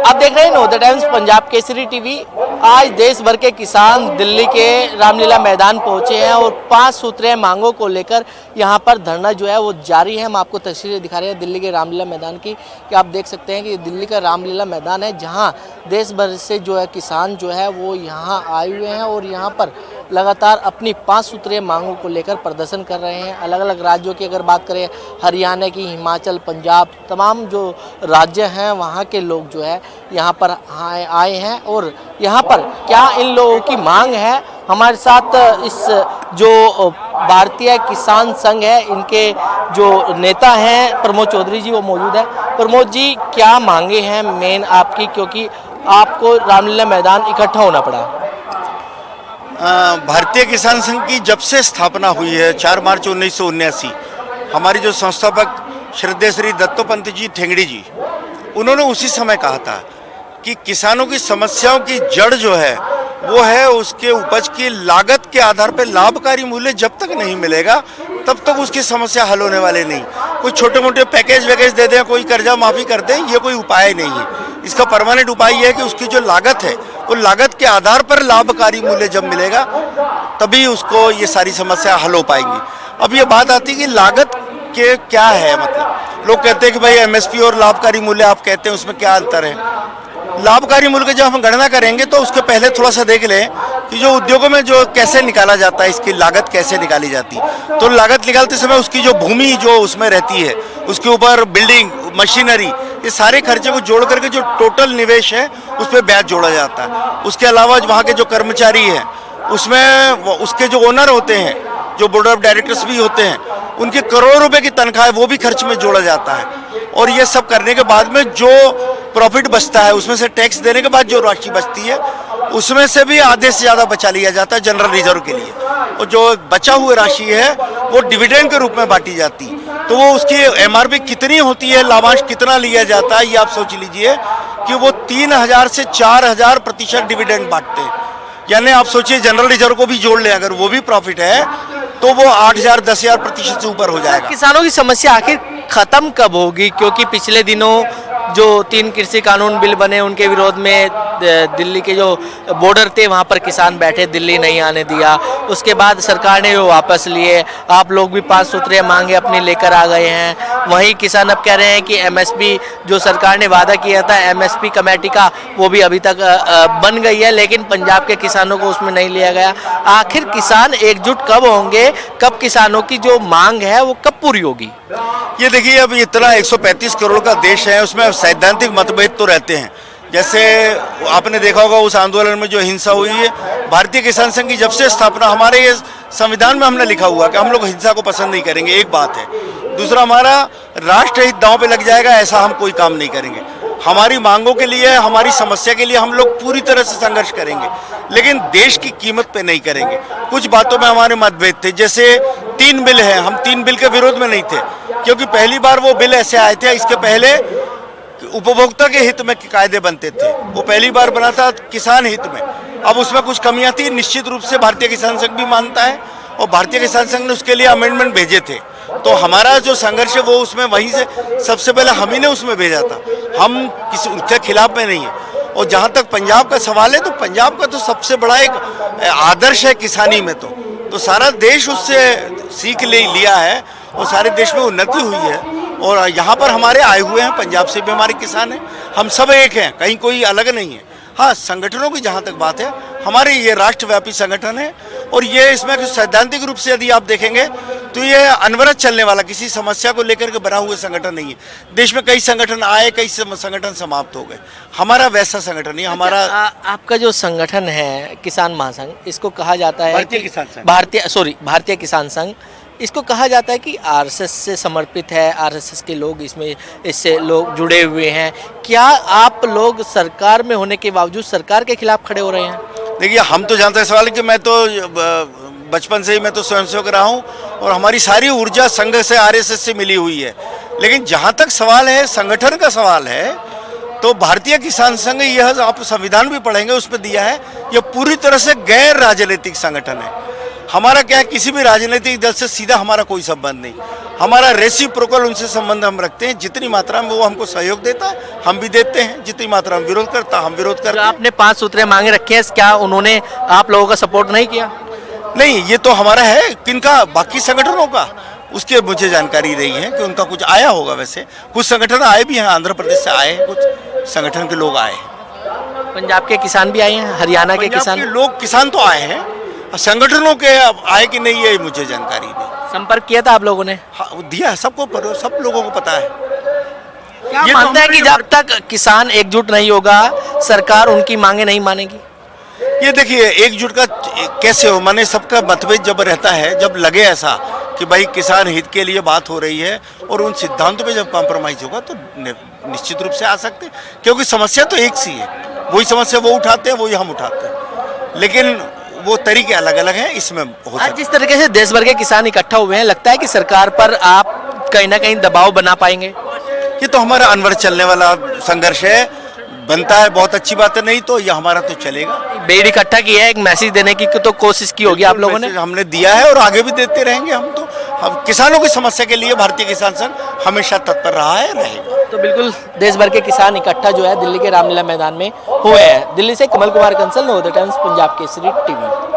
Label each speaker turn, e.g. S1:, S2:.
S1: आप देख रहे हैं नवोदय टाइम्स पंजाब केसरी टीवी। आज देश भर के किसान दिल्ली के रामलीला मैदान पहुंचे हैं और 5 सूत्रीय मांगों को लेकर यहां पर धरना जो है वो जारी है। हम आपको तस्वीरें दिखा रहे हैं दिल्ली के रामलीला मैदान की, कि आप देख सकते हैं कि दिल्ली का रामलीला मैदान है जहां देश भर से जो है किसान जो है वो यहाँ आए हुए हैं और यहाँ पर लगातार अपनी 5 सूत्रीय मांगों को लेकर प्रदर्शन कर रहे हैं। अलग अलग राज्यों की अगर बात करें, हरियाणा की, हिमाचल, पंजाब, तमाम जो राज्य हैं वहाँ के लोग जो है यहाँ पर आए हैं और यहाँ पर क्या इन लोगों की मांग है। हमारे साथ इस जो भारतीय किसान संघ है इनके जो नेता हैं प्रमोद चौधरी जी वो मौजूद है। प्रमोद जी, क्या मांगे हैं मेन आपकी, क्योंकि आपको रामलीला मैदान इकट्ठा होना पड़ा?
S2: भारतीय किसान संघ की जब से स्थापना हुई है 4 मार्च 1979, हमारी जो संस्थापक श्रद्धेय श्री दत्तोपंत जी ठेंगड़ी जी, उन्होंने उसी समय कहा था कि किसानों की समस्याओं की जड़ जो है वो है उसके उपज की लागत के आधार पर लाभकारी मूल्य जब तक नहीं मिलेगा तब तक उसकी समस्या हल होने वाले नहीं। कोई छोटे मोटे पैकेज वैकेज दे दें, कोई कर्जा माफ़ी कर दें, ये कोई उपाय नहीं है। इसका परमानेंट उपाय यह है कि उसकी जो लागत है वो लागत के आधार पर लाभकारी मूल्य जब मिलेगा तभी उसको ये सारी समस्या हल हो पाएंगी। अब ये बात आती है कि लागत के क्या है, मतलब लोग कहते हैं कि भाई एमएसपी और लाभकारी मूल्य आप कहते हैं उसमें क्या अंतर है। लाभकारी मूल्य की जब हम गणना करेंगे तो उसके पहले थोड़ा सा देख लें कि जो उद्योगों में जो कैसे निकाला जाता है, इसकी लागत कैसे निकाली जाती है। तो लागत निकालते समय उसकी जो भूमि जो उसमें रहती है, उसके ऊपर बिल्डिंग, मशीनरी, ये सारे खर्चे को जोड़ करके जो टोटल निवेश है उस पर ब्याज जोड़ा जाता है। उसके अलावा वहाँ के जो कर्मचारी हैं उसमें उसके जो ओनर होते हैं, जो बोर्ड ऑफ डायरेक्टर्स भी होते हैं, उनके करोड़ों रुपए की तनख्वाह है वो भी खर्च में जोड़ा जाता है। और ये सब करने के बाद में जो प्रॉफिट बचता है उसमें से टैक्स देने के बाद जो राशि बचती है उसमें से भी आधे से ज़्यादा बचा लिया जाता है जनरल रिजर्व के लिए, और जो बचा हुआ राशि है वो डिविडेंड के रूप में बांटी जाती है। तो वो उसकी एमआरपी कितनी होती है, लाभांश कितना लिया जाता है, ये आप सोच लीजिए कि वो 3000 से 4000% डिविडेंड बांटते हैं। यानी आप सोचिए जनरल रिजर्व को भी जोड़ लें अगर वो भी प्रॉफिट है तो वो 8000-10,000% से ऊपर हो जाएगा।
S1: किसानों की समस्या आखिर खत्म कब होगी? क्योंकि पिछले दिनों जो 3 कृषि कानून बिल बने उनके विरोध में दिल्ली के जो बॉर्डर थे वहाँ पर किसान बैठे, दिल्ली नहीं आने दिया। उसके बाद सरकार ने वो वापस लिए। आप लोग भी 5 सूत्रीय मांगे अपनी लेकर आ गए हैं। वहीं किसान अब कह रहे हैं कि एमएसपी जो सरकार ने वादा किया था एमएसपी कमेटी का, वो भी अभी तक बन गई है लेकिन पंजाब के किसानों को उसमें नहीं लिया गया। आखिर किसान एकजुट कब होंगे, कब किसानों की जो मांग है वो कब पूरी होगी?
S2: ये देखिए, अब इतना 135 करोड़ का देश है, उसमें सैद्धांतिक मतभेद तो रहते हैं। जैसे आपने देखा होगा उस आंदोलन में जो हिंसा हुई है, भारतीय किसान संघ की जब से स्थापना, हमारे ये संविधान में हमने लिखा हुआ कि हम लोग हिंसा को पसंद नहीं करेंगे, एक बात है। दूसरा, हमारा राष्ट्र हित दांव पे लग जाएगा ऐसा हम कोई काम नहीं करेंगे। हमारी मांगों के लिए, हमारी समस्या के लिए हम लोग पूरी तरह से संघर्ष करेंगे, लेकिन देश की कीमत पे नहीं करेंगे। कुछ बातों में हमारे मतभेद थे, जैसे 3 बिल हैं, हम 3 बिल के विरोध में नहीं थे क्योंकि पहली बार वो बिल ऐसे आए थे। इसके पहले उपभोक्ता के हित में कायदे बनते थे, वो पहली बार बना था किसान हित में। अब उसमें कुछ कमियां थी, निश्चित रूप से भारतीय किसान संघ भी मानता है और भारतीय किसान संघ ने उसके लिए अमेंडमेंट भेजे थे। तो हमारा जो संघर्ष है वो उसमें वहीं से सबसे पहले हम ही ने उसमें भेजा था, हम किसी उसके खिलाफ में नहीं है। और जहाँ तक पंजाब का सवाल है तो पंजाब का तो सबसे बड़ा एक आदर्श है किसानी में, तो सारा देश उससे सीख लिया है और सारे देश में उन्नति हुई है। और यहाँ पर हमारे आए हुए हैं, पंजाब से भी हमारे किसान हैं, हम सब एक हैं, कहीं कोई अलग नहीं है। हाँ, संगठनों की जहाँ तक बात है, हमारे ये राष्ट्रव्यापी संगठन है और ये इसमें सैद्धांतिक रूप से यदि आप देखेंगे तो ये अनवरत चलने वाला किसी समस्या को लेकर के बना हुआ संगठन नहीं है। देश में कई संगठन आए, कई संगठन समाप्त हो गए, हमारा वैसा संगठन नहीं। हमारा
S1: आपका जो संगठन है किसान महासंघ, इसको कहा जाता है
S2: भारतीय किसान संघ,
S1: भारतीय किसान संघ, इसको कहा जाता है कि आरएसएस से समर्पित है, आरएसएस के लोग इससे लोग जुड़े हुए हैं। क्या आप लोग सरकार में होने के बावजूद सरकार के खिलाफ खड़े हो रहे हैं?
S2: देखिए, हम तो जानते हैं सवाल कि मैं तो बचपन से ही मैं तो स्वयंसेवक रहा हूँ और हमारी सारी ऊर्जा संघ से, आरएसएस से मिली हुई है। लेकिन जहाँ तक सवाल है संगठन का सवाल है तो भारतीय किसान संघ, यह आप संविधान भी पढ़ेंगे उसमें दिया है, यह पूरी तरह से गैर राजनीतिक संगठन है। हमारा क्या है, किसी भी राजनीतिक दल से सीधा हमारा कोई संबंध नहीं। हमारा रेसिप्रोकल उनसे संबंध हम रखते हैं। जितनी मात्रा में वो हमको सहयोग देता है हम भी देते हैं, जितनी मात्रा में विरोध करता हम विरोध
S1: जो
S2: करते हैं।
S1: आपने 5 सूत्रें मांगे रखी हैं, क्या उन्होंने आप लोगों का सपोर्ट नहीं किया?
S2: नहीं, ये तो हमारा है, किनका, बाकी संगठनों का उसके मुझे जानकारी रही है कि उनका कुछ आया होगा। वैसे कुछ संगठन आए भी हैं, आंध्र प्रदेश से आए हैं, कुछ संगठन के लोग आए हैं।
S1: पंजाब के किसान भी आए हैं, हरियाणा के
S2: पंजाब
S1: किसान।
S2: के लोग, किसान तो आए हैं, संगठनों के अब आए कि नहीं ये मुझे जानकारी नहीं।
S1: संपर्क किया था आप लोगों ने?
S2: हाँ, दिया है सबको, सब लोगों को पता है।
S1: क्या
S2: ये तो
S1: मानते हैं कि
S2: हमारे-
S1: जब तक किसान एकजुट नहीं होगा सरकार उनकी मांगे नहीं मानेगी?
S2: ये देखिए, एकजुट का कैसे हो, माने सबका मतभेद जब रहता है, जब लगे ऐसा कि भाई किसान हित के लिए बात हो रही है और उन सिद्धांतों पे जब कॉम्प्रोमाइज होगा तो निश्चित रूप से आ सकते हैं, क्योंकि समस्या तो एक सी है। वही समस्या वो उठाते हैं, वही हम उठाते हैं, लेकिन वो तरीके अलग अलग हैं, इसमें हो
S1: आज
S2: सकता
S1: जिस तरीके से देश भर के किसान इकट्ठा हुए हैं, लगता है कि सरकार पर आप कहीं ना कहीं दबाव बना पाएंगे?
S2: है। ये तो हमारा अनवर चलने वाला संघर्ष है, बनता है, बहुत अच्छी बात है, नहीं तो ये हमारा तो चलेगा।
S1: भीड़ इकट्ठा की है, एक मैसेज देने की तो कोशिश की होगी आप लोगों ने?
S2: मैसेज हमने दिया है और आगे भी देते रहेंगे। हम किसानों की समस्या के लिए भारतीय किसान संघ हमेशा तत्पर रहा है, रहेगा।
S1: तो बिल्कुल देश भर के किसान इकट्ठा जो है दिल्ली के रामलीला मैदान में हुए हैं। दिल्ली से कमल कुमार कंसल, नवोदय टाइम्स, पंजाब केसरी टीवी।